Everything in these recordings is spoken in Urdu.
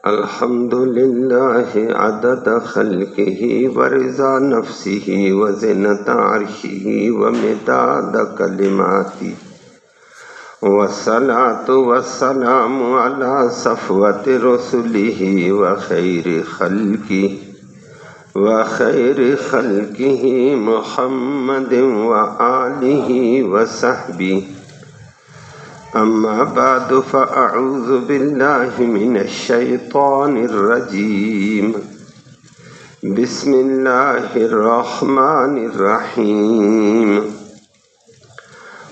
الحمد للہ عدد خلقہ ورضا نفسہ وزنۃ عرشہ ومداد کلماتہ والصلاۃ والسلام علی صفوۃ رسلہ وخیر خلقہ محمد وآلہ وصحبہ اما بعد فاعوذ باللہ من الشیطان الرجیم بسم اللہ الرحمن الرحیم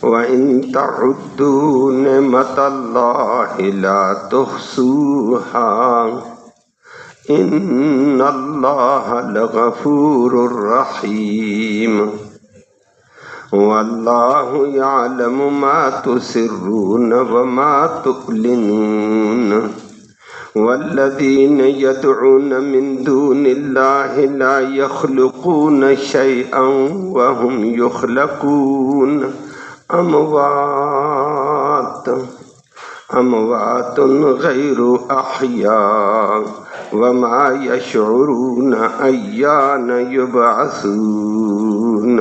وَإِن تَعُدُّوا نِعْمَةَ اللَّهِ لَا تُحْصُوهَا إِنَّ اللَّهَ لَغَفُورٌ رَحِيمٌ وَاللَّهُ يَعْلَمُ مَا تُسِرُّونَ وَمَا تُعْلِنُونَ وَالَّذِينَ يَدْعُونَ مِن دُونِ اللَّهِ لَا يَخْلُقُونَ شَيْئًا وَهُمْ يُخْلَقُونَ أَمْوَاتٌ غَيْرُ أَحْيَاءٍ وَمَا يَشْعُرُونَ أَيَّانَ يُبْعَثُونَ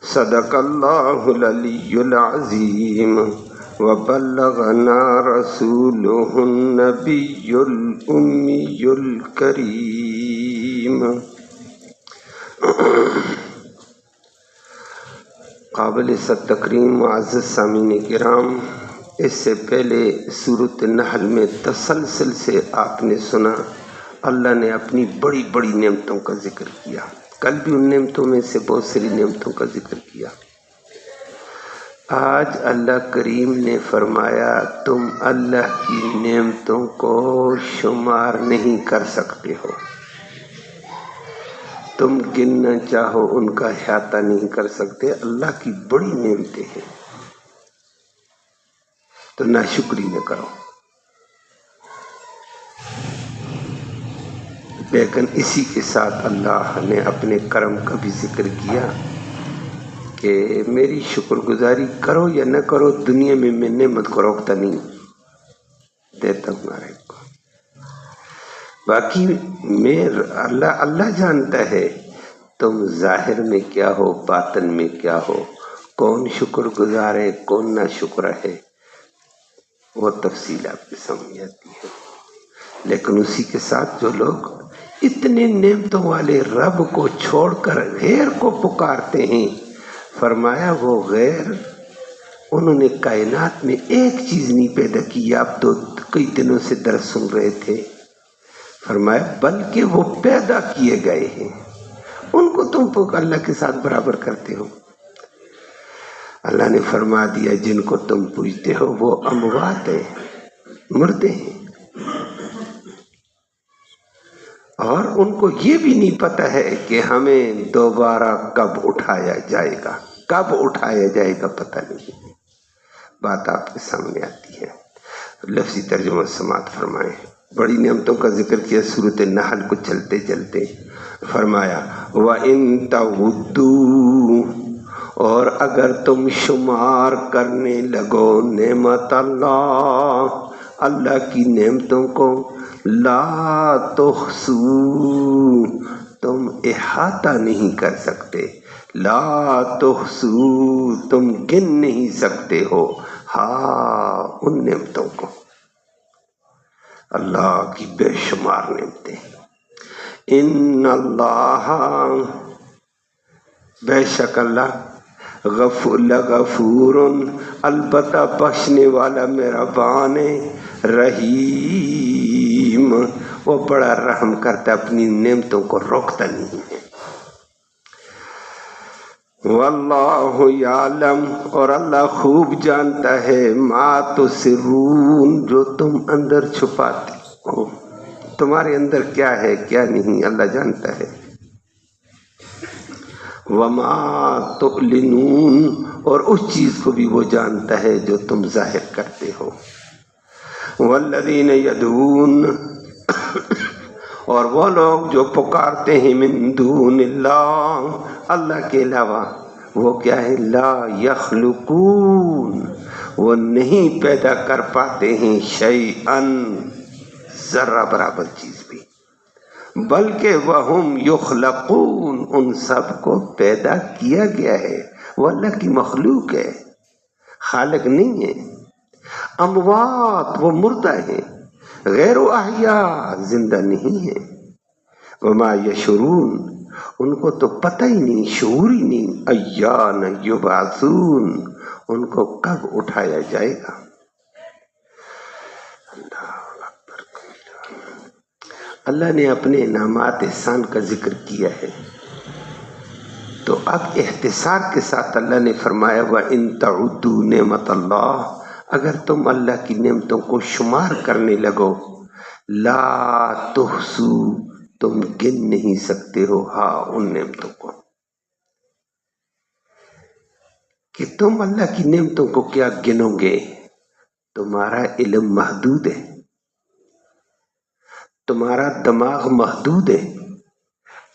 صدق اللہ العلی العظیم وبلغنا رسولہ النبی الامی الکریم۔ قابل تکریم معزز سامعین کرام، اس سے پہلے سورۃ النحل میں تسلسل سے آپ نے سنا اللہ نے اپنی بڑی بڑی نعمتوں کا ذکر کیا۔ کل بھی ان نعمتوں میں سے بہت ساری نعمتوں کا ذکر کیا۔ آج اللہ کریم نے فرمایا تم اللہ کی نعمتوں کو شمار نہیں کر سکتے ہو، تم گننا چاہو ان کا احاطہ نہیں کر سکتے۔ اللہ کی بڑی نعمتیں ہیں تو ناشکری نہ کرو، لیکن اسی کے ساتھ اللہ نے اپنے کرم کا بھی ذکر کیا کہ میری شکر گزاری کرو یا نہ کرو، دنیا میں میں نعمت کو روکتا نہیں، دیتا ہوں ہمارے کو۔ باقی اللہ جانتا ہے تم ظاہر میں کیا ہو، باطن میں کیا ہو، کون شکر گزار ہے کون نہ شکر ہے، وہ تفصیل آپ کی سمجھ آتی ہے۔ لیکن اسی کے ساتھ جو لوگ اتنے نعمتوں والے رب کو چھوڑ کر غیر کو پکارتے ہیں، فرمایا وہ غیر انہوں نے کائنات میں ایک چیز نہیں پیدا کی۔ آپ تو کئی دنوں سے درس سن رہے تھے، فرمایا بلکہ وہ پیدا کیے گئے ہیں، ان کو تم اللہ کے ساتھ برابر کرتے ہو۔ اللہ نے فرما دیا جن کو تم پوجتے ہو وہ اموات ہیں، مردے ہیں، اور ان کو یہ بھی نہیں پتہ ہے کہ ہمیں دوبارہ کب اٹھایا جائے گا، کب اٹھایا جائے گا پتہ نہیں۔ بات آپ کے سامنے آتی ہے۔ لفظی ترجمہ سماعت فرمائیں۔ بڑی نعمتوں کا ذکر کیا سورۃ النحل کو چلتے چلتے، فرمایا وَإِن تَعُدُّوا، اور اگر تم شمار کرنے لگو نعمت اللہ کی نعمتوں کو، لا تحصوا، تم احاطہ نہیں کر سکتے، لا تحصوا، تم گن نہیں سکتے ہو، ہاں ان نعمتوں کو، اللہ کی بے شمار نعمتیں۔ ان اللہ، بے شک اللہ، لغفور، البتہ بخشنے والا مہربان ہے، رحیم، وہ بڑا رحم کرتا، اپنی نعمتوں کو روکتا نہیں ہے۔ واللہ یعلم، اور اللہ خوب جانتا ہے، ما تسرون، جو تم اندر چھپاتے ہو، تمہارے اندر کیا ہے کیا نہیں اللہ جانتا ہے۔ وما تعلنون، اور اس چیز کو بھی وہ جانتا ہے جو تم ظاہر کرتے ہو۔ والذین یدعون، اور وہ لوگ جو پکارتے ہیں من دون اللہ، اللہ کے علاوہ، وہ کیا ہے؟ لا یخلقون، وہ نہیں پیدا کر پاتے ہیں شیئن، ذرہ برابر چیز بھی، بلکہ وہم یخلقون، ان سب کو پیدا کیا گیا ہے، وہ اللہ کی مخلوق ہے، خالق نہیں ہے۔ اموات، وہ مردہ ہیں، غیر احیاء، زندہ نہیں ہے۔ وما یشعرون، ان کو تو پتہ ہی نہیں، شعور ہی نہیں، ایان یبعثون، ان کو کب اٹھایا جائے گا۔ اللہ نے اپنے انعامات احسان کا ذکر کیا ہے، تو اب اختصار کے ساتھ اللہ نے فرمایا وَإِن تَعُدُّوا نِعْمَتَ اللَّهِ، اگر تم اللہ کی نعمتوں کو شمار کرنے لگو، لا تحصوا، تم گن نہیں سکتے ہو، ہاں ان نعمتوں کو، کہ تم اللہ کی نعمتوں کو کیا گنو گے؟ تمہارا علم محدود ہے، تمہارا دماغ محدود ہے،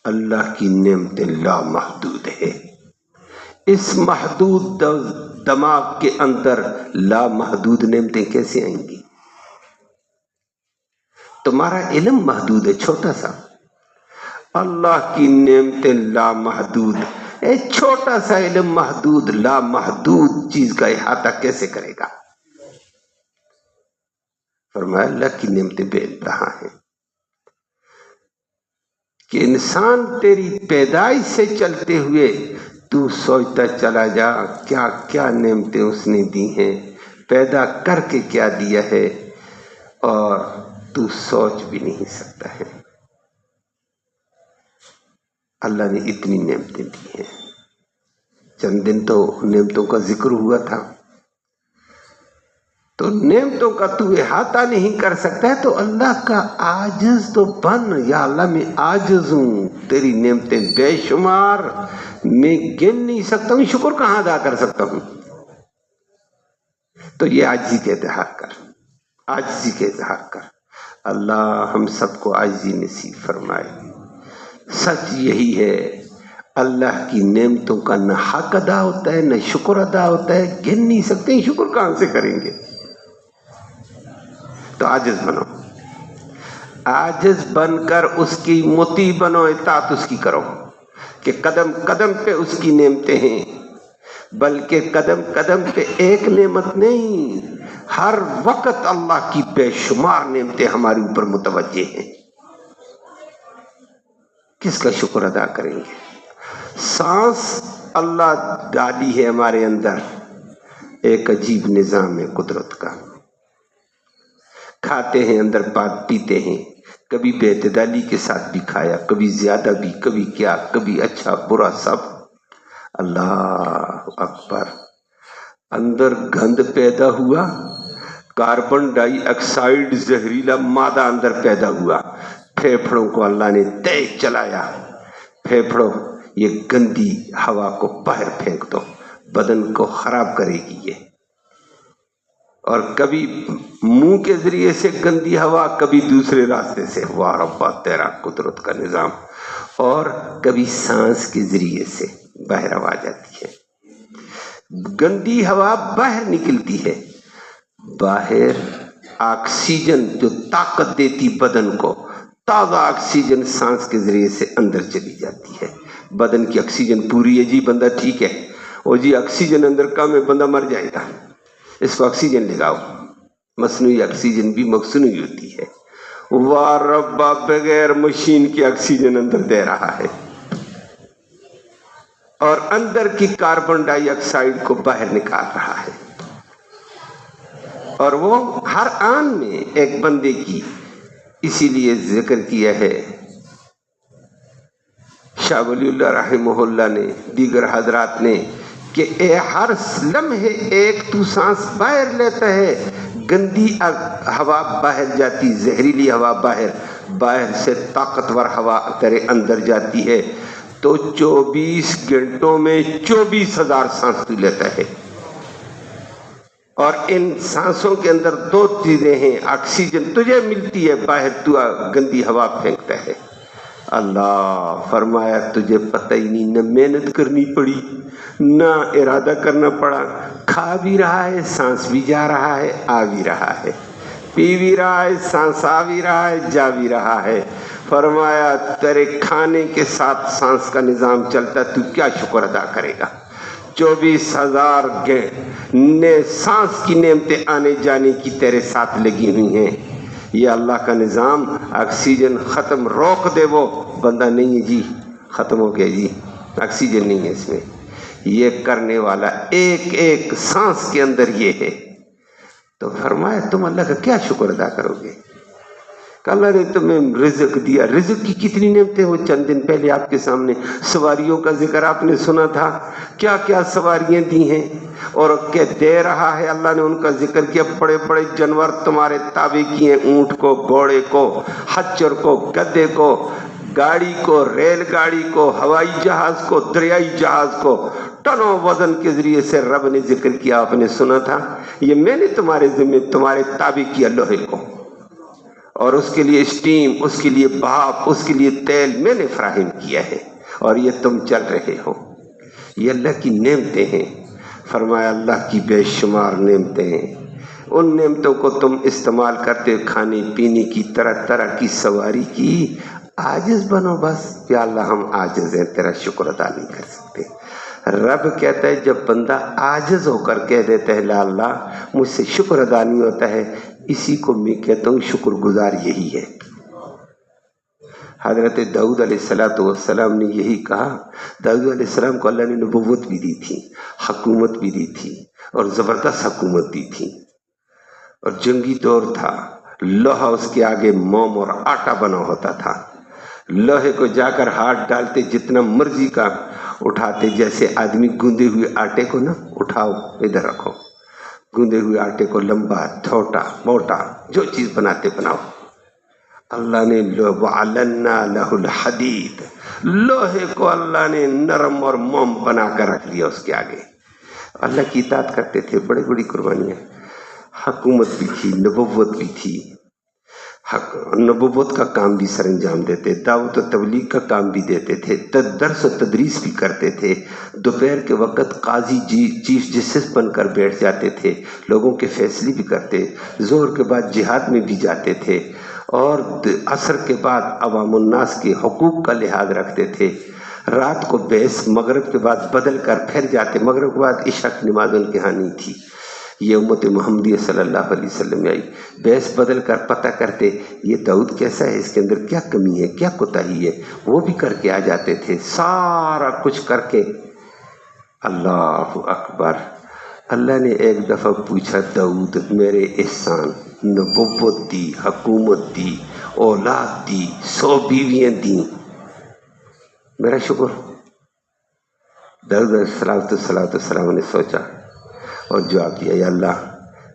اللہ کی نعمتیں لامحدود ہے۔ اس محدود دماغ کے اندر لامحدود نعمتیں کیسے آئیں گی؟ تمہارا علم محدود ہے، چھوٹا سا، اللہ کی نعمتیں لامحدود، ایک چھوٹا سا علم محدود، لامحدود چیز کا احاطہ کیسے کرے گا؟ فرمایا اللہ کی نعمتیں بے انتہا ہیں، کہ انسان تیری پیدائش سے چلتے ہوئے تو سوچتا چلا جا کیا کیا نعمتیں اس نے دی ہیں، پیدا کر کے کیا دیا ہے، اور تو سوچ بھی نہیں سکتا ہے۔ اللہ نے اتنی نعمتیں دی ہیں۔ چند دن تو نعمتوں کا ذکر ہوا تھا، تو نعمتوں کا تو احاطہ نہیں کر سکتا ہے، تو اللہ کا عاجز تو بن، یا اللہ میں عاجز ہوں، تیری نعمتیں بے شمار، میں گن نہیں سکتا ہوں، شکر کہاں ادا کر سکتا ہوں؟ تو یہ عاجزی کا اظہار کر، عاجزی کا اظہار کر۔ اللہ ہم سب کو عاجزی نصیب فرمائے۔ سچ یہی ہے، اللہ کی نعمتوں کا نہ حق ادا ہوتا ہے، نہ شکر ادا ہوتا ہے، گن نہیں سکتے، شکر کہاں سے کریں گے؟ تو عاجز بنو، عاجز بن کر اس کی مطیع بنو، اطاعت اس کی کرو، کہ قدم قدم پہ اس کی نعمتیں ہیں، بلکہ قدم قدم پہ ایک نعمت نہیں، ہر وقت اللہ کی بے شمار نعمتیں ہمارے اوپر متوجہ ہیں، کس کا شکر ادا کریں گے؟ سانس اللہ ڈالی ہے ہمارے اندر، ایک عجیب نظام ہے قدرت کا، کھاتے ہیں اندر بات، پیتے ہیں، کبھی بے اعتدالی کے ساتھ بھی کھایا، کبھی زیادہ بھی، کبھی کیا، کبھی اچھا برا سب۔ اللہ اکبر، اندر گند پیدا ہوا، کاربن ڈائی آکسائڈ زہریلا مادہ اندر پیدا ہوا، پھیپھڑوں کو اللہ نے تیز چلایا، پھیپھڑوں یہ گندی ہوا کو باہر پھینک دو، بدن کو خراب کرے گی یہ، اور کبھی منہ کے ذریعے سے گندی ہوا، کبھی دوسرے راستے سے، واہ ربا تیرا قدرت کا نظام، اور کبھی سانس کے ذریعے سے باہر آ جاتی ہے، گندی ہوا باہر نکلتی ہے، باہر آکسیجن جو طاقت دیتی بدن کو، تازہ آکسیجن سانس کے ذریعے سے اندر چلی جاتی ہے، بدن کی آکسیجن پوری ہے جی، بندہ ٹھیک ہے، اور جی آکسیجن اندر کم ہے، بندہ مر جائے گا، اس کو آکسیجن لگاؤ، مصنوعی آکسیجن بھی مصنوعی ہوتی ہے، واہ ربا بغیر مشین کی آکسیجن اندر دے رہا ہے، اور اندر کی کاربن ڈائی آکسائڈ کو باہر نکال رہا ہے، اور وہ ہر آن میں ایک بندے کی، اسی لیے ذکر کیا ہے شاہ ولی اللہ رحمہ اللہ نے، دیگر حضرات نے، کہ اے ہر لمحے ایک تو سانس باہر لیتا ہے، گندی ہوا باہر جاتی، زہریلی ہوا باہر سے طاقتور ہوا تیرے اندر جاتی ہے، تو 24 گھنٹوں میں 24,000 سانس تو لیتا ہے، اور ان سانسوں کے اندر 2 چیزیں ہیں، آکسیجن تجھے ملتی ہے، باہر تو گندی ہوا پھینکتا ہے۔ اللہ فرمایا تجھے پتہ ہی نہیں، نہ محنت کرنی پڑی، نہ ارادہ کرنا پڑا، کھا بھی رہا ہے، سانس بھی جا رہا ہے، آ بھی رہا ہے، پی بھی رہا ہے، سانس آ بھی رہا ہے، جا بھی رہا ہے۔ فرمایا تیرے کھانے کے ساتھ سانس کا نظام چلتا ہے، تو کیا شکر ادا کرے گا؟ 24,000 سانس کی نعمتیں آنے جانے کی تیرے ساتھ لگی ہوئی ہیں۔ یہ اللہ کا نظام، آکسیجن ختم، روک دے وہ بندہ نہیں ہے جی، ختم ہو گیا جی، آکسیجن نہیں ہے اس میں۔ یہ کرنے والا ایک ایک سانس کے اندر یہ ہے۔ تو فرمایا تم اللہ کا کیا شکر ادا کرو گے؟ کہ اللہ نے تمہیں رزق دیا۔ رزق کی کتنی نعمتیں، وہ چند دن پہلے آپ کے سامنے سواریوں کا ذکر آپ نے سنا تھا، کیا کیا سواریاں دی ہیں اور کہ دے رہا ہے۔ اللہ نے ان کا ذکر کیا، بڑے بڑے جانور تمہارے تابع کیے، اونٹ کو، گھوڑے کو، خچر کو، گدھے کو، گاڑی کو، ریل گاڑی کو، ہوائی جہاز کو، دریائی جہاز کو، ٹنوں وزن کے ذریعے سے رب نے ذکر کیا، آپ نے سنا تھا۔ یہ میں نے تمہارے ذمہ، تمہارے تابع کیا لوہے کو، اور اس کے لیے اسٹیم، اس کے لیے بھاپ، اس کے لیے تیل میں نے فراہم کیا ہے، اور یہ تم چل رہے ہو۔ یہ اللہ کی نعمتیں ہیں۔ فرمایا اللہ کی بے شمار نعمتیں ہیں، ان نعمتوں کو تم استعمال کرتے، کھانے پینے کی، طرح طرح کی سواری کی، عاجز بنو بس۔ یا اللہ ہم عاجز ہیں، تیرا شکر ادا نہیں کر سکتے۔ رب کہتا ہے جب بندہ عاجز ہو کر کہہ دیتا ہے لا اللہ مجھ سے شکر ادا نہیں ہوتا ہے، اسی کو میں کہتا ہوں شکر گزار یہی ہے۔ حضرت داؤد علیہ السلام نے یہی کہا۔ داؤد علیہ السلام کو اللہ نے نبوت بھی دی تھی، حکومت بھی دی تھی، اور زبردست حکومت دی تھی، اور جنگی دور تھا، لوہا اس کے آگے موم اور آٹا بنا ہوتا تھا۔ لوہے کو جا کر ہاتھ ڈالتے جتنا مرضی کا اٹھاتے، جیسے آدمی گوندے ہوئے آٹے کو نا اٹھاؤ ادھر رکھو، گوندے ہوئے آٹے کو لمبا چھوٹا موٹا جو چیز بناتے بناؤ۔ اللہ نے وَعَلَنَّا لَهُ الْحَدِيدَ، لوہے کو اللہ نے نرم اور موم بنا کر رکھ دیا اس کے آگے۔ اللہ کی اطاعت کرتے تھے، بڑی بڑی قربانیاں، حکومت بھی تھی، نبوت بھی تھی، نبوت کا کام بھی سر انجام دیتے، دعوت و تبلیغ کا کام بھی دیتے تھے، درس و تدریس بھی کرتے تھے، دوپہر کے وقت قاضی چیف جسٹس بن کر بیٹھ جاتے تھے، لوگوں کے فیصلے بھی کرتے، ظہر کے بعد جہاد میں بھی جاتے تھے، اور عصر کے بعد عوام الناس کے حقوق کا لحاظ رکھتے تھے، رات کو بیس مغرب کے بعد بدل کر پھر جاتے، مغرب کے بعد عشاء کی نماز ان کے ہاں نہیں تھی، یہ امت محمدیہ صلی اللہ علیہ وسلم میں آئی، بیس بدل کر پتہ کرتے یہ داؤد کیسا ہے، اس کے اندر کیا کمی ہے، کیا کوتاہی ہے، وہ بھی کر کے آ جاتے تھے، سارا کچھ کر کے۔ اللہ اکبر۔ اللہ نے ایک دفعہ پوچھا داؤد میرے احسان، نبوت دی، حکومت دی، اولاد دی، 100 بیویاں دیں، میرا شکر؟ داؤد علیہ السلام نے سوچا اور جواب دیا یا اللہ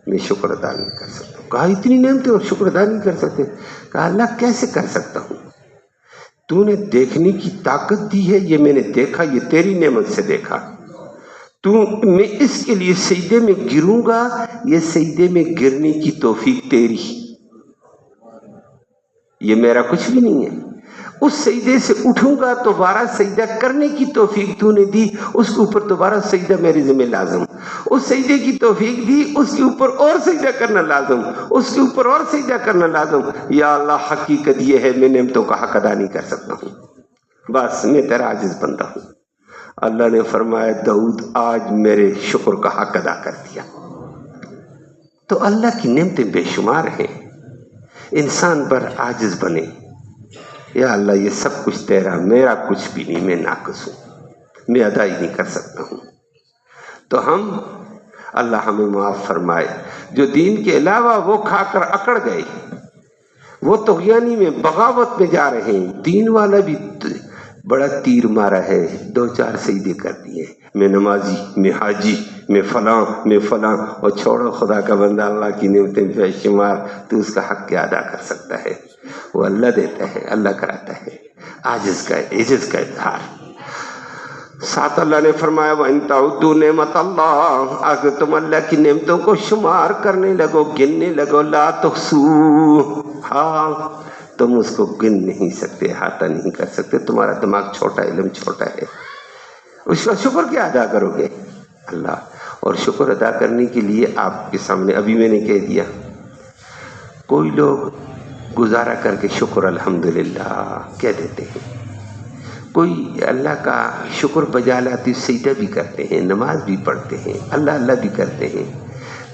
میں شکر ادا نہیں کر سکتا۔ کہا اتنی نعمتیں اور شکر ادا نہیں کر سکتے؟ کہا اللہ کیسے کر سکتا ہوں، تو نے دیکھنے کی طاقت دی ہے، یہ میں نے دیکھا، یہ تیری نعمت سے دیکھا، میں اس کے لیے سجدے میں گروں گا، یہ سجدے میں گرنے کی توفیق تیری، یہ میرا کچھ بھی نہیں ہے، اس سجدے سے اٹھوں گا دوبارہ سجدہ کرنے کی توفیق تو نے دی، اس کے اوپر دوبارہ سجدہ میرے ذمہ لازم، اس سجدے کی توفیق دی، اس کے اوپر اور سجدہ کرنا لازم، اس کے اوپر اور سجدہ کرنا لازم۔ یا اللہ حقیقت یہ ہے میں نعمتوں کا حق ادا نہیں کر سکتا ہوں، بس میں تیرا عاجز بندہ ہوں۔ اللہ نے فرمایا داؤد آج میرے شکر کا حق ادا کر دیا۔ تو اللہ کی نعمتیں بے شمار ہیں، انسان پر عاجز بنے، یا اللہ یہ سب کچھ تیرا، میرا کچھ بھی نہیں، میں ناقص ہوں، میں ادا ہی نہیں کر سکتا ہوں۔ تو ہم اللہ ہمیں معاف فرمائے، جو دین کے علاوہ وہ کھا کر اکڑ گئے، وہ طغیانی میں بغاوت میں جا رہے ہیں، دین والا بھی بڑا تیر مارا ہے، 2-4 سجدے کر دیے، میں نمازی، میں حاجی، میں فلاں، میں فلاں، اور چھوڑو خدا کا بندہ، اللہ کی نعمتیں بے شمار، تو اس کا حق کیا ادا کر سکتا ہے؟ وہ اللہ دیتا ہے، اللہ کراتا ہے، عاجز کا اظہار۔ ساتھ اللہ نے فرمایا وَإِن تَعُدُّوا نِعْمَتَ اللَّهِ، اگر تم اللہ کی نعمتوں کو شمار کرنے لگو، گننے لگو، لَا تُحْصُوهَا، ہاں تم اس کو گن نہیں سکتے، احاطہ نہیں کر سکتے، تمہارا دماغ چھوٹا، علم چھوٹا ہے، اس کا شکر کیا ادا کرو گے؟ اللہ، اور شکر ادا کرنے کے لیے آپ کے سامنے ابھی میں نے کہہ دیا کوئی لوگ گزارا کر کے شکر الحمدللہ کہہ دیتے ہیں، کوئی اللہ کا شکر بجا لاتی سجدہ بھی کرتے ہیں، نماز بھی پڑھتے ہیں، اللہ اللہ بھی کرتے ہیں،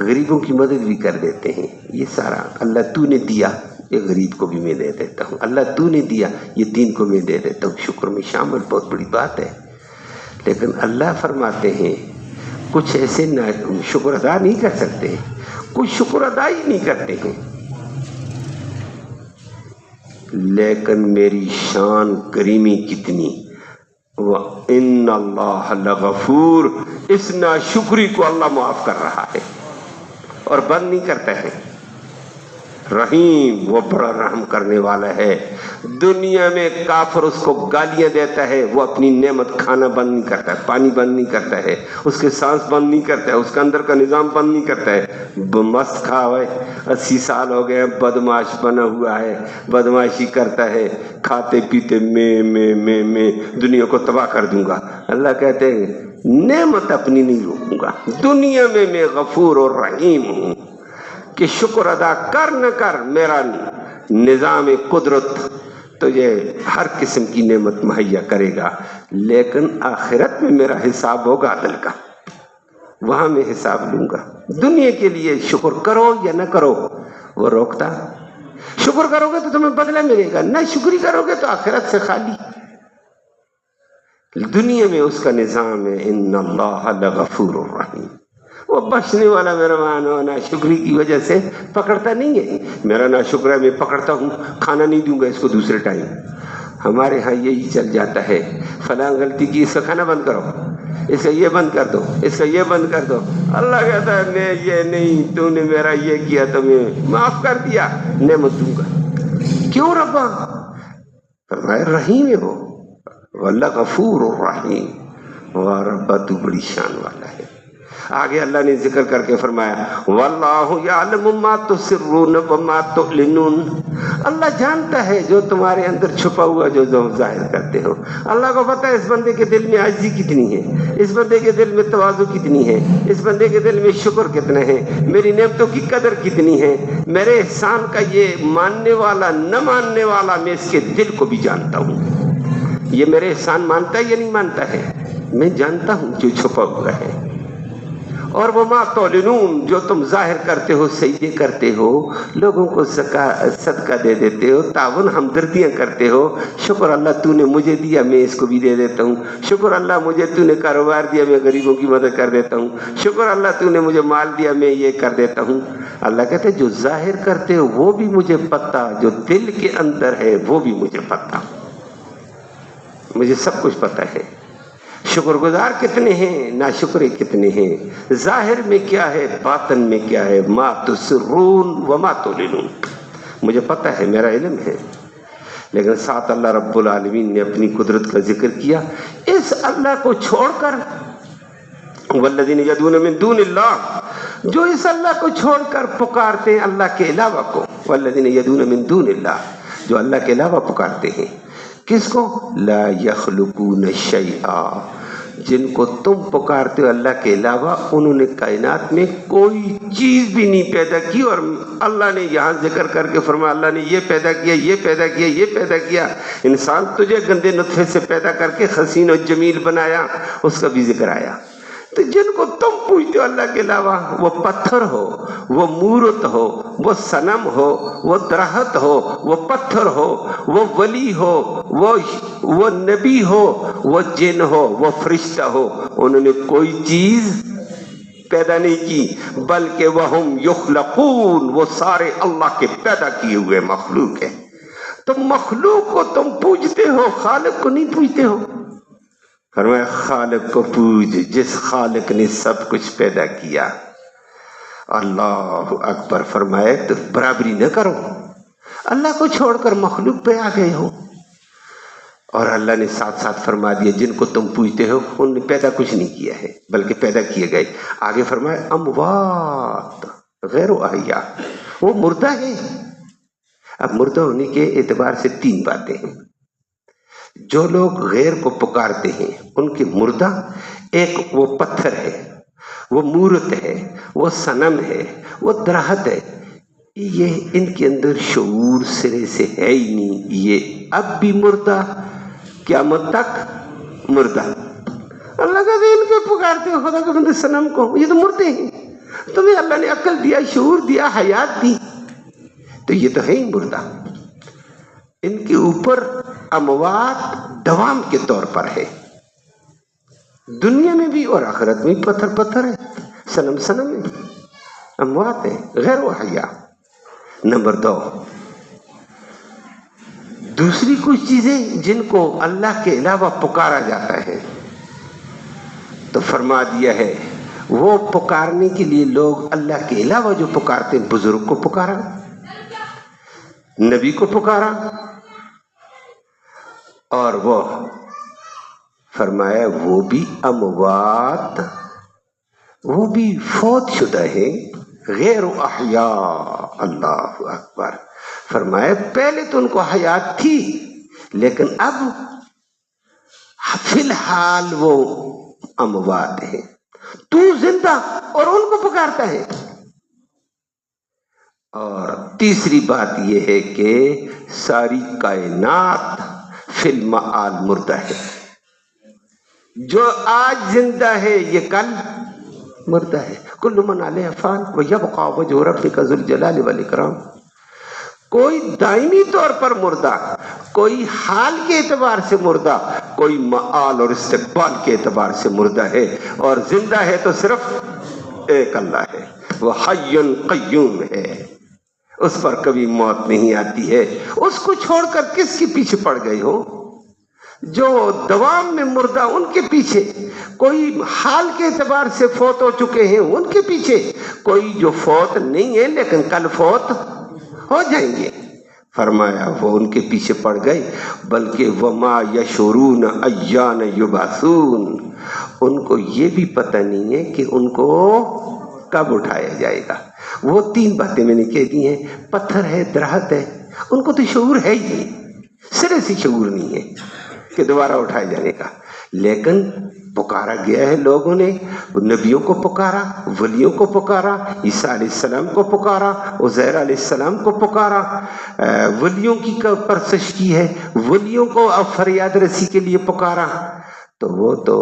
غریبوں کی مدد بھی کر دیتے ہیں. یہ سارا اللہ تو نے دیا، یہ غریب کو بھی میں دے دیتا ہوں، اللہ تو نے دیا یہ دین کو میں دے دیتا ہوں، شکر میں شامل، بہت بڑی بات ہے. لیکن اللہ فرماتے ہیں کچھ ایسے شکر ادا نہیں کر سکتے، کچھ شکر ادا ہی نہیں کرتے ہیں، لیکن میری شان کریمی کتنی، وَإِنَّ اللَّهَ لَغَفُورٌ، اس ناشکری کو اللہ معاف کر رہا ہے اور بند نہیں کرتا ہے. رحیم، وہ بڑا رحم کرنے والا ہے. دنیا میں کافر اس کو گالیاں دیتا ہے، وہ اپنی نعمت کھانا بند نہیں کرتا ہے، پانی بند نہیں کرتا ہے، اس کے سانس بند نہیں کرتا ہے، اس کے اندر کا نظام بند نہیں کرتا ہے. مست کھا ہوئے 80 سال ہو گئے، بدماش بنا ہوا ہے، بدماشی کرتا ہے، کھاتے پیتے میں دنیا کو تباہ کر دوں گا. اللہ کہتے ہیں نعمت اپنی نہیں روکوں گا، دنیا میں غفور اور رحیم ہوں کہ شکر ادا کر نہ کر، میرا نظام قدرت تجھے ہر قسم کی نعمت مہیا کرے گا، لیکن آخرت میں میرا حساب ہوگا عدل کا، وہاں میں حساب لوں گا. دنیا کے لیے شکر کرو یا نہ کرو وہ روکتا، شکر کرو گے تو تمہیں بدلہ ملے گا، نہ شکری کرو گے تو آخرت سے خالی. دنیا میں اس کا نظام ہے ان اللہ لغفور الرحیم، وہ بخشنے والا مہربان ہو. ناشکری کی وجہ سے پکڑتا نہیں ہے، میرا ناشکر ہے میں پکڑتا ہوں، کھانا نہیں دوں گا اس کو دوسرے ٹائم. ہمارے ہاں یہی چل جاتا ہے، فلاں غلطی کی، اس کا کھانا بند کرو، اس کا یہ بند کر دو، اس کا یہ بند کر دو. اللہ کہتا ہے میں یہ نہیں، تو نے میرا یہ کیا تو میں معاف کر دیا، نعمت دوں گا. کیوں ربا؟ فرمایا رحیم ہے وہ، واللہ غفور الرحیم، وہ ربا تو بڑی شان والا ہے. آگے اللہ نے ذکر کر کے فرمایا واللہ یعلم ما تسرون وما تعلنون، اللہ جانتا ہے جو تمہارے اندر چھپا ہوا جو ظاہر کرتے ہو. اللہ کو پتہ ہے اس بندے کے دل میں عاجزی کتنی ہے، اس بندے کے دل میں تواضع کتنی ہے، اس بندے کے دل میں شکر کتنا ہے، میری نعمتوں کی قدر کتنی ہے، میرے احسان کا یہ ماننے والا نہ ماننے والا میں اس کے دل کو بھی جانتا ہوں. یہ میرے احسان مانتا ہے یا نہیں مانتا ہے، میں جانتا ہوں جو چھپا ہوا ہے. اور وما تعلنون، جو تم ظاہر کرتے ہو، سجدے کرتے ہو، لوگوں کو صدقہ دے دیتے ہو، تعاون ہمدردیاں کرتے ہو. شکر اللہ تو نے مجھے دیا میں اس کو بھی دے دیتا ہوں، شکر اللہ مجھے تو نے کاروبار دیا میں غریبوں کی مدد کر دیتا ہوں، شکر اللہ تو نے مجھے مال دیا میں یہ کر دیتا ہوں. اللہ کہتے جو ظاہر کرتے ہو وہ بھی مجھے پتہ، جو دل کے اندر ہے وہ بھی مجھے پتہ، مجھے سب کچھ پتہ ہے. شکر گزار کتنے ہیں، ناشکرے کتنے ہیں، ظاہر میں کیا ہے، باطن میں کیا ہے، ما تسرون وما تعلنون، مجھے پتہ ہے، میرا علم ہے. لیکن ساتھ اللہ رب العالمین نے اپنی قدرت کا ذکر کیا. اس اللہ کو چھوڑ کر والذین یدعون من دون اللہ، جو اس اللہ کو چھوڑ کر پکارتے ہیں اللہ کے علاوہ کو، والذین یدعون من دون اللہ، جو اللہ کے علاوہ پکارتے ہیں. کس کو؟ لا یخلقون شیئا، جن کو تم پکارتے ہو اللہ کے علاوہ، انہوں نے کائنات میں کوئی چیز بھی نہیں پیدا کی. اور اللہ نے یہاں ذکر کر کے فرمایا اللہ نے یہ پیدا کیا، یہ پیدا کیا، یہ پیدا کیا. انسان تجھے گندے نطفے سے پیدا کر کے حسین و جمیل بنایا، اس کا بھی ذکر آیا. تو جن کو تم پوچھتے ہو اللہ کے علاوہ، وہ پتھر ہو، وہ مورت ہو، وہ صنم ہو، وہ درخت ہو، وہ پتھر ہو، وہ ولی ہو، وہ نبی ہو، وہ جن ہو، وہ فرشتہ ہو، انہوں نے کوئی چیز پیدا نہیں کی، بلکہ وہم یخلقون، وہ سارے اللہ کے پیدا کیے ہوئے مخلوق ہیں. تم مخلوق کو تم پوجتے ہو، خالق کو نہیں پوجتے ہو. فرمایا خالق کو پوج جس خالق نے سب کچھ پیدا کیا. اللہ اکبر. فرمایا تو برابری نہ کرو، اللہ کو چھوڑ کر مخلوق پہ آ گئے ہو. اور اللہ نے ساتھ ساتھ فرما دیا جن کو تم پوجتے ہو انہوں نے پیدا کچھ نہیں کیا ہے بلکہ پیدا کیے گئے. آگے فرمایا اموات غیر احیاء، وہ مردہ ہے. اب مردہ ہونے کے اعتبار سے 3 باتیں ہیں. جو لوگ غیر کو پکارتے ہیں ان کے مردہ، ایک وہ پتھر ہے، وہ مورت ہے، وہ صنم ہے، وہ درخت ہے. یہ ان کے اندر شعور سرے سے ہے ہی نہیں. یہ اب بھی مردہ، قیامت تک مردہ. اللہ کا دین کو پکارتے ہو خدا کے بندے صنم کو، یہ تو مردے ہیں. تمہیں اللہ نے عقل دیا، شعور دیا، حیات دی، تو یہ تو ہے ہی مردہ. ان کے اوپر اموات دوام کے طور پر ہے، دنیا میں بھی اور آخرت میں بھی. پتھر پتھر ہے، صنم صنم ہے، اموات ہے، غیر و حیا. نمبر 2، دوسری کچھ چیزیں جن کو اللہ کے علاوہ پکارا جاتا ہے، تو فرما دیا ہے وہ پکارنے کے لیے لوگ اللہ کے علاوہ جو پکارتے ہیں، بزرگ کو پکارا، نبی کو پکارا، اور وہ فرمایا وہ بھی اموات، وہ بھی فوت شدہ ہے، غیر احیاء. اللہ اکبر. فرمایا پہلے تو ان کو حیات تھی، لیکن اب فی الحال وہ اموات ہے. تو زندہ اور ان کو پکارتا ہے. اور تیسری بات یہ ہے کہ ساری کائنات فی المعال مردہ ہے. جو آج زندہ ہے یہ کل مردہ ہے. کل من علیہ فان ویبقى وجہ ربک ذو الجلال والاکرام. کوئی دائمی طور پر مردہ، کوئی حال کے اعتبار سے مردہ، کوئی معال اور استقبال کے اعتبار سے مردہ ہے. اور زندہ ہے تو صرف ایک اللہ ہے، وہ حی قیوم ہے، اس پر کبھی موت نہیں آتی ہے. اس کو چھوڑ کر کس کے پیچھے پڑ گئے ہو؟ جو دوام میں مردہ ان کے پیچھے، کوئی حال کے اعتبار سے فوت ہو چکے ہیں ان کے پیچھے، کوئی جو فوت نہیں ہے لیکن کل فوت ہو جائیں گے. فرمایا وہ ان کے پیچھے پڑ گئے. بلکہ وما یشعرون ایان یبعثون، ان کو یہ بھی پتہ نہیں ہے کہ ان کو کب اٹھایا جائے گا. وہ 3 باتیں میں نے کہہ دی ہیں. پتھر ہے، درخت ہے، ان کو تو شعور ہے ہی نہیں، سرے سے شعور نہیں ہے کہ دوبارہ اٹھائے جانے کا. لیکن پکارا گیا ہے لوگوں نے، نبیوں کو پکارا، ولیوں کو پکارا، عیسیٰ علیہ السلام کو پکارا، عزیر علیہ السلام کو پکارا، ولیوں کی پرستش کی ہے، ولیوں کو فریاد رسی کے لیے پکارا. تو وہ تو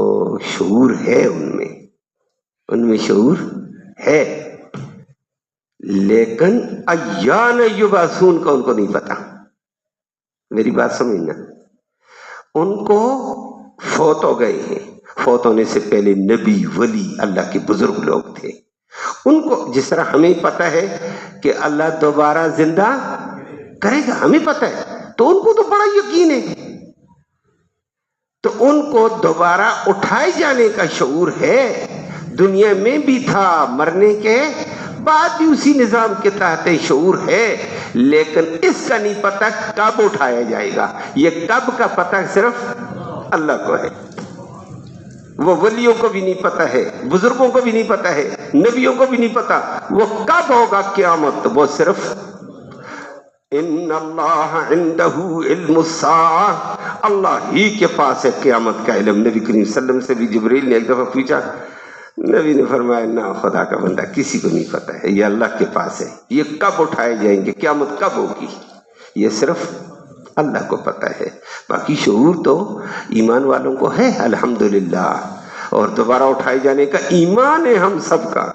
شعور ہے ان میں شعور ہے، لیکن ایان یبعثون کا ان کو نہیں پتا. میری بات سمجھنا، ان کو فوت ہو گئے ہیں. فوت ہونے سے پہلے نبی، ولی، اللہ کے بزرگ لوگ تھے. ان کو جس طرح ہمیں پتا ہے کہ اللہ دوبارہ زندہ کرے گا، ہمیں پتا ہے، تو ان کو تو بڑا یقین ہے. تو ان کو دوبارہ اٹھائے جانے کا شعور ہے. دنیا میں بھی تھا، مرنے کے بعد بھی اسی نظام کے تحت شعور ہے، لیکن اس کا نہیں پتا کب اٹھایا جائے گا. یہ کب کا پتہ صرف اللہ کو ہے. وہ ولیوں کو بھی نہیں پتا ہے، بزرگوں کو بھی نہیں پتا ہے، نبیوں کو بھی نہیں پتا وہ کب ہوگا قیامت. وہ صرف ان اللہ عنده علم الساعہ، اللہ ہی کے پاس ہے قیامت کا علم. نبی کریم صلی اللہ علیہ وسلم سے بھی جبریل نے ایک دفعہ پوچھا، نبی نے فرمایا نہ خدا کا بندہ کسی کو نہیں پتا ہے، یہ اللہ کے پاس ہے. یہ کب اٹھائے جائیں گے، قیامت کب ہوگی، یہ صرف اللہ کو پتا ہے. باقی شعور تو ایمان والوں کو ہے الحمدللہ، اور دوبارہ اٹھائے جانے کا ایمان ہے ہم سب کا.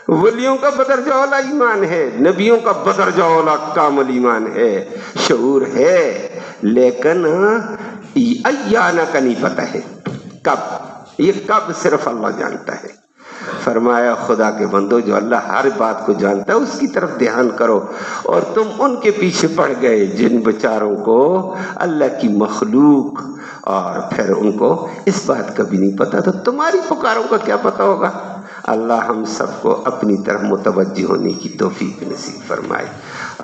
ولیوں کا بدرجہ والا ایمان ہے، نبیوں کا بدرجہ والا کامل ایمان ہے، شعور ہے، لیکن ایانا کا نہیں پتا ہے کب. یہ کب صرف اللہ جانتا ہے. فرمایا خدا کے بندو، جو اللہ ہر بات کو جانتا ہے اس کی طرف دھیان کرو. اور تم ان کے پیچھے پڑ گئے جن بیچاروں کو اللہ کی مخلوق، اور پھر ان کو اس بات کا بھی نہیں پتا، تو تمہاری پکاروں کا کیا پتا ہوگا. اللہ ہم سب کو اپنی طرف متوجہ ہونے کی توفیق نصیب فرمائے.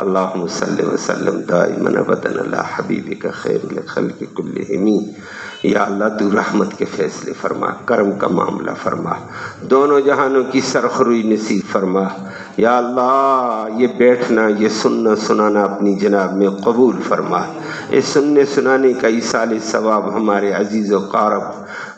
اللہم صلی وسلم دائما ابدا علی حبیبک خیر الخلق کلہم. یا اللہ تو رحمت کے فیصلے فرما، کرم کا معاملہ فرما، دونوں جہانوں کی سرخروئی نصیب فرما. یا اللہ یہ بیٹھنا، یہ سننا سنانا اپنی جناب میں قبول فرما. اس سننے سنانے کا ایصال ثواب ہمارے عزیز و قارب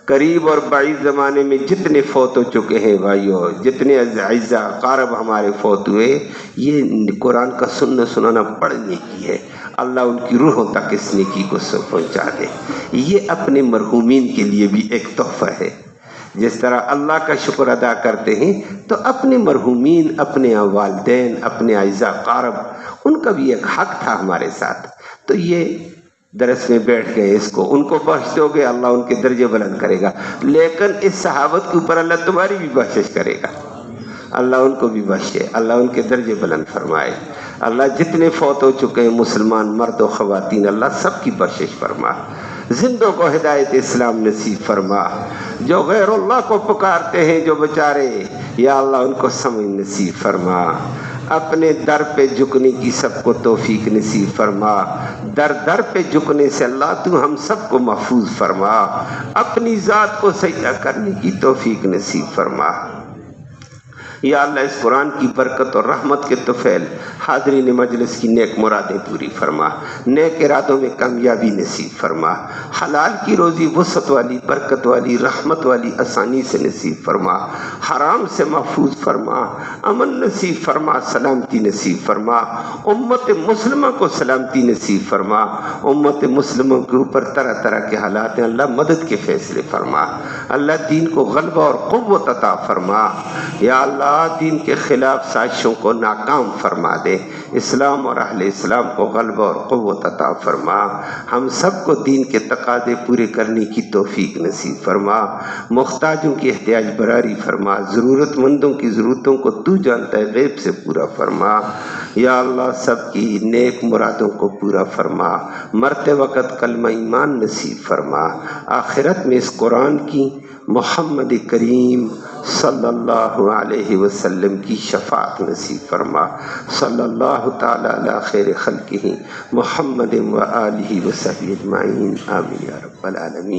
قریب اور بعید زمانے میں جتنے فوت ہو چکے ہیں بھائیوں، جتنے اعزا اقارب ہمارے فوت ہوئے، یہ قرآن کا سننا پڑھنے کی ہے، اللہ ان کی روحوں تک اس نیکی کو پہنچا دے۔ یہ اپنے مرحومین کے لیے بھی ایک تحفہ ہے۔ جس طرح اللہ کا شکر ادا کرتے ہیں تو اپنے مرحومین، اپنے والدین، اپنے اعزا اقارب، ان کا بھی ایک حق تھا ہمارے ساتھ۔ تو یہ درس میں بیٹھ گئے، اس کو ان کو بخش دو گے، اللہ ان کے درجے بلند کرے گا، لیکن اس صحابت کے اوپر اللہ تمہاری بھی بخشش کرے گا، اللہ ان کو بھی بخشے، اللہ ان کے درجے بلند فرمائے۔ اللہ جتنے فوت ہو چکے ہیں مسلمان مرد و خواتین، اللہ سب کی بخشش فرما، زندوں کو ہدایت اسلام نصیب فرما، جو غیر اللہ کو پکارتے ہیں جو بیچارے، یا اللہ ان کو سمجھ نصیب فرما، اپنے در پہ جھکنے کی سب کو توفیق نصیب فرما، در در پہ جھکنے سے اللہ تو ہم سب کو محفوظ فرما، اپنی ذات کو سجدہ کرنے کی توفیق نصیب فرما۔ یا اللہ اس قرآن کی برکت اور رحمت کے طفیل حاضرین مجلس کی نیک مرادیں پوری فرما، نیک ارادوں میں کامیابی نصیب فرما، حلال کی روزی وسعت والی، برکت والی، رحمت والی، آسانی سے نصیب فرما، حرام سے محفوظ فرما، امن نصیب فرما، سلامتی نصیب فرما، امت مسلمہ کو سلامتی نصیب فرما، امت مسلموں کے اوپر طرح طرح کے حالات ہیں، اللہ مدد کے فیصلے فرما، اللہ دین کو غلبہ اور قوت عطا فرما، یا اللہ دین کے خلاف سازشوں کو ناکام فرما دے، اسلام اور اہل اسلام کو غلبہ اور قوت عطا فرما، ہم سب کو دین کے تقاضے پورے کرنے کی توفیق نصیب فرما، محتاجوں کی احتیاج براری فرما، ضرورت مندوں کی ضرورتوں کو تو جانتا ہے غیب سے پورا فرما، یا اللہ سب کی نیک مرادوں کو پورا فرما، مرتے وقت کلمہ ایمان نصیب فرما، آخرت میں اس قرآن کی محمد کریم صلی اللہ علیہ وسلم کی شفاعت نصیب فرما، صلی اللہ تعالی علی خیر خلقہ محمد و آلہ وصحبہ اجمعین، آمین یا رب العالمین۔